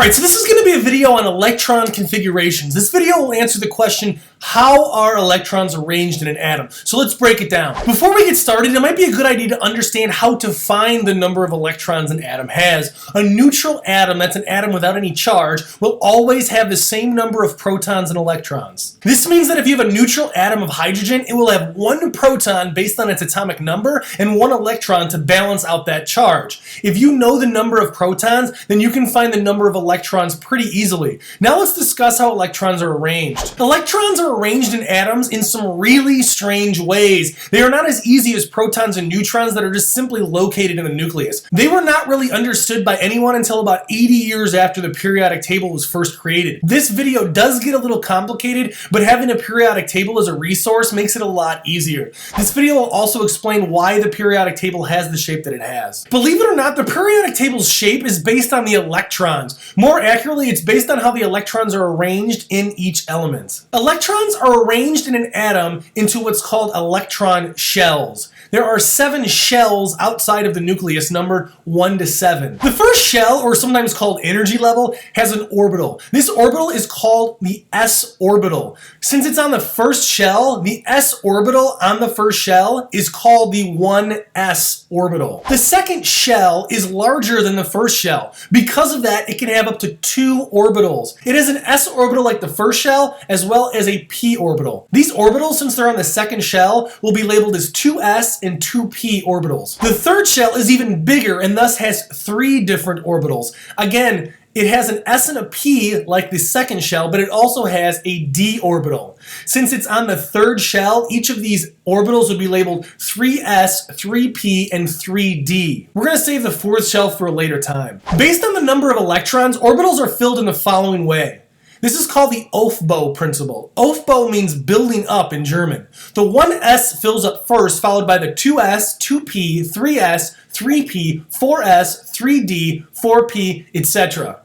Alright, so this is going to be a video on electron configurations. This video will answer the question, how are electrons arranged in an atom? So let's break it down. Before we get started, it might be a good idea to understand how to find the number of electrons an atom has. A neutral atom, that's an atom without any charge, will always have the same number of protons and electrons. This means that if you have a neutral atom of hydrogen, it will have one proton based on its atomic number and one electron to balance out that charge. If you know the number of protons, then you can find the number of electrons pretty easily. Now let's discuss how electrons are arranged. Electrons are arranged in atoms in some really strange ways. They are not as easy as protons and neutrons that are just simply located in the nucleus. They were not really understood by anyone until about 80 years after the periodic table was first created. This video does get a little complicated, but having a periodic table as a resource makes it a lot easier. This video will also explain why the periodic table has the shape that it has. Believe it or not, the periodic table's shape is based on the electrons. More accurately, it's based on how the electrons are arranged in each element. Electrons are arranged in an atom into what's called electron shells. There are 7 shells outside of the nucleus, numbered 1 to 7. The first shell, or sometimes called energy level, has an orbital. This orbital is called the s orbital. Since it's on the first shell, the s orbital on the first shell is called the 1s orbital. The second shell is larger than the first shell. Because of that, it can have up to 2 orbitals. It has an s orbital like the first shell, as well as a p orbital. These orbitals, since they're on the second shell, will be labeled as 2s and 2p orbitals. The third shell is even bigger and thus has 3 different orbitals. Again, it has an s and a p like the second shell, but it also has a d orbital. Since it's on the third shell, each of these orbitals would be labeled 3s, 3p, and 3d. We're going to save the fourth shell for a later time. Based on the number of electrons, orbitals are filled in the following way. This is called the Aufbau Principle. Aufbau means building up in German. The 1s fills up first, followed by the 2s, 2p, 3s, 3p, 4s, 3d, 4p, etc.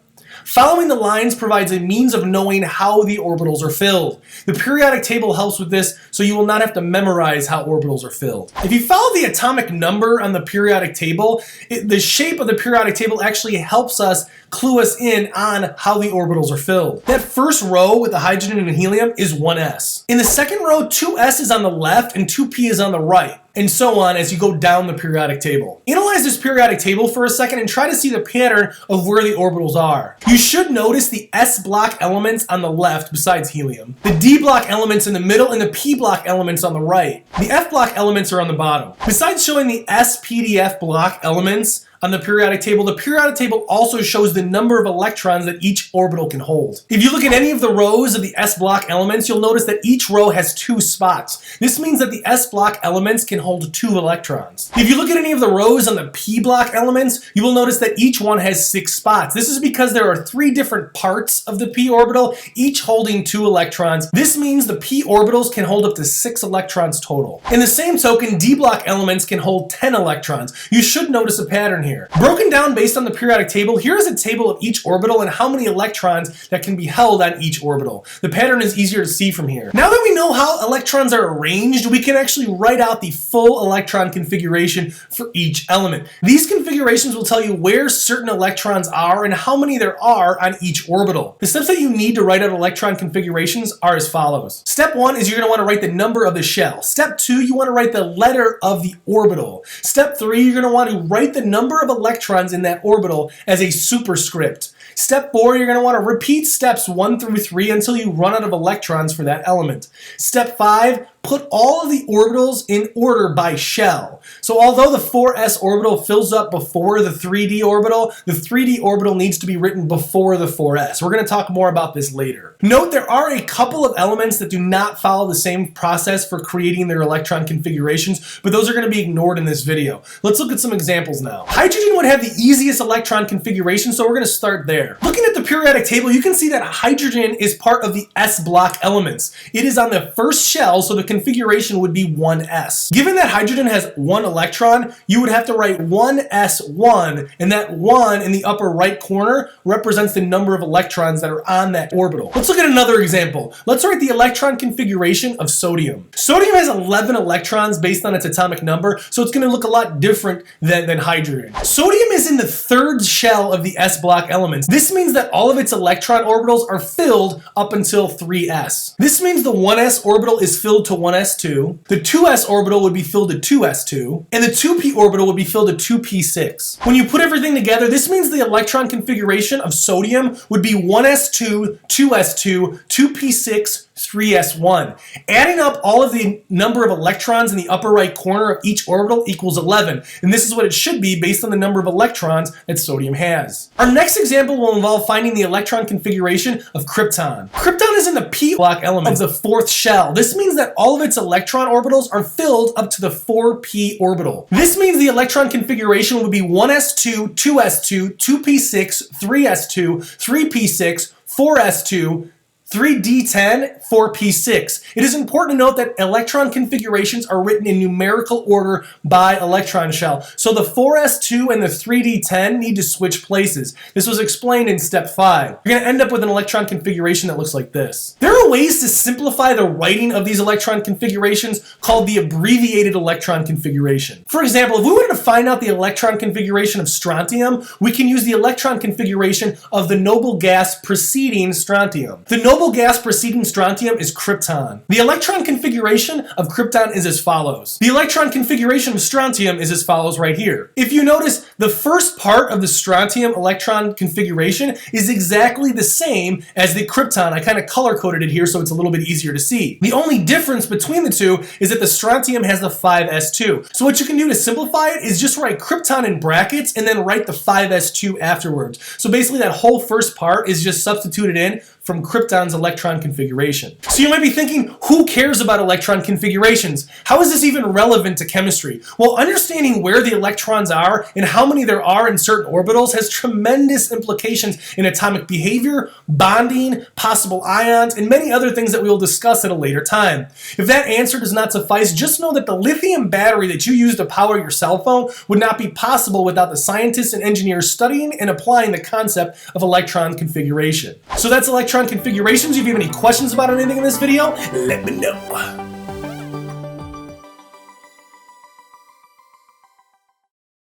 Following the lines provides a means of knowing how the orbitals are filled. The periodic table helps with this, so you will not have to memorize how orbitals are filled. If you follow the atomic number on the periodic table, the shape of the periodic table actually helps us clue us in on how the orbitals are filled. That first row with the hydrogen and helium is 1s. In the second row, 2s is on the left and 2p is on the right, and so on as you go down the periodic table. Analyze this periodic table for a second and try to see the pattern of where the orbitals are. You should notice the s block elements on the left besides helium, the d block elements in the middle, and the p block elements on the right. The f block elements are on the bottom. Besides showing the s, p, d, f block elements on the periodic table also shows the number of electrons that each orbital can hold. If you look at any of the rows of the s block elements, you'll notice that each row has 2 spots. This means that the s block elements can hold 2 electrons. If you look at any of the rows on the p block elements, you will notice that each one has 6 spots. This is because there are 3 different parts of the p orbital, each holding 2 electrons. This means the p orbitals can hold up to 6 electrons total. In the same token, d block elements can hold 10 electrons. You should notice a pattern here. Broken down based on the periodic table, here is a table of each orbital and how many electrons that can be held on each orbital. The pattern is easier to see from here. Now that we know how electrons are arranged, we can actually write out the full electron configuration for each element. These configurations will tell you where certain electrons are and how many there are on each orbital. The steps that you need to write out electron configurations are as follows. Step 1 is you're going to want to write the number of the shell. Step 2, you want to write the letter of the orbital. Step 3, you're going to want to write the number of electrons in that orbital as a superscript. Step 4, you're going to want to repeat steps 1 through 3 until you run out of electrons for that element. Step 5, put all of the orbitals in order by shell. So although the 4s orbital fills up before the 3d orbital, the 3d orbital needs to be written before the 4s. We're going to talk more about this later. Note there are a couple of elements that do not follow the same process for creating their electron configurations, but those are going to be ignored in this video. Let's look at some examples now. Hydrogen would have the easiest electron configuration, so we're going to start there. Looking at the periodic table, you can see that hydrogen is part of the s block elements. It is on the first shell, so the configuration would be 1s. Given that hydrogen has 1 electron, you would have to write 1s1, and that 1 in the upper right corner represents the number of electrons that are on that orbital. Let's look at another example. Let's write the electron configuration of sodium. Sodium has 11 electrons based on its atomic number, so it's going to look a lot different than hydrogen. Sodium is in the third shell of the s block elements. This means that all of its electron orbitals are filled up until 3s. This means the 1s orbital is filled to 1s2, the 2s orbital would be filled to 2s2, and the 2p orbital would be filled to 2p6. When you put everything together, this means the electron configuration of sodium would be 1s2, 2s2, 2p6, 3s1. Adding up all of the number of electrons in the upper right corner of each orbital equals 11, and this is what it should be based on the number of electrons that sodium has. Our next example will involve finding the electron configuration of Krypton. Krypton is in the p block element of the fourth shell. This means that all of its electron orbitals are filled up to the 4p orbital. This means the electron configuration would be 1s2, 2s2, 2p6, 3s2, 3p6, 4s2, 3d10, 4p6. It is important to note that electron configurations are written in numerical order by electron shell. So the 4s2 and the 3d10 need to switch places. This was explained in step 5. You're going to end up with an electron configuration that looks like this. There are ways to simplify the writing of these electron configurations called the abbreviated electron configuration. For example, if we wanted to find out the electron configuration of strontium, we can use the electron configuration of the noble gas preceding strontium. The noble gas preceding strontium is krypton. The electron configuration of krypton is as follows. The electron configuration of strontium is as follows right here. If you notice, the first part of the strontium electron configuration is exactly the same as the krypton. I kind of color-coded it here so it's a little bit easier to see. The only difference between the two is that the strontium has the 5s2. So what you can do to simplify it is just write krypton in brackets and then write the 5s2 afterwards. So basically that whole first part is just substituted in from krypton's electron configuration. So you might be thinking, who cares about electron configurations? How is this even relevant to chemistry? Well, understanding where the electrons are and how many there are in certain orbitals has tremendous implications in atomic behavior, bonding, possible ions, and many other things that we will discuss at a later time. If that answer does not suffice, just know that the lithium battery that you use to power your cell phone would not be possible without the scientists and engineers studying and applying the concept of electron configuration. So that's electron configurations. If you have any questions about anything in this video, let me know.